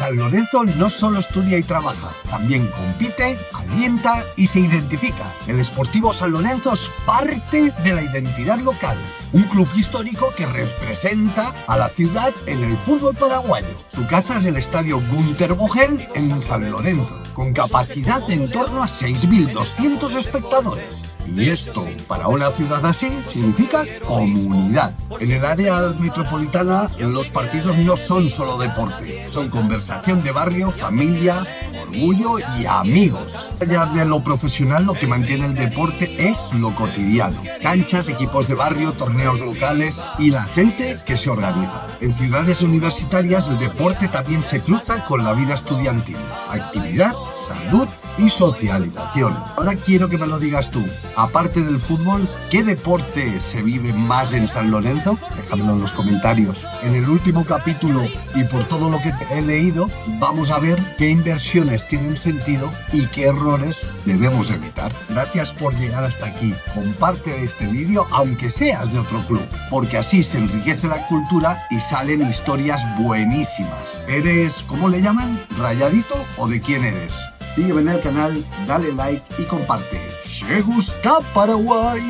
San Lorenzo no solo estudia y trabaja, también compite, alienta y se identifica. El Sportivo San Lorenzo es parte de la identidad local. Un club histórico que representa a la ciudad en el fútbol paraguayo. Su casa es el estadio Günter Bogel en San Lorenzo, con capacidad de en torno a 6.200 espectadores. Y esto, para una ciudad así, significa comunidad. En el área metropolitana, los partidos no son solo deporte, son conversación de barrio, familia, orgullo y amigos. Allá de lo profesional, lo que mantiene el deporte es lo cotidiano. Canchas, equipos de barrio, torneos locales y la gente que se organiza. En ciudades universitarias, el deporte también se cruza con la vida estudiantil. Actividad, salud y socialización. Ahora quiero que me lo digas tú. Aparte del fútbol, ¿qué deporte se vive más en San Lorenzo? Déjamelo en los comentarios. En el último capítulo, y por todo lo que he leído, vamos a ver qué inversiones tienen sentido y qué errores debemos evitar. Gracias por llegar hasta aquí. Comparte este vídeo aunque seas de otro club, porque así se enriquece la cultura y salen historias buenísimas. ¿Eres, cómo le llaman? ¿Rayadito o de quién eres? Sígueme en el canal, dale like y comparte. ¡Se gusta Paraguay!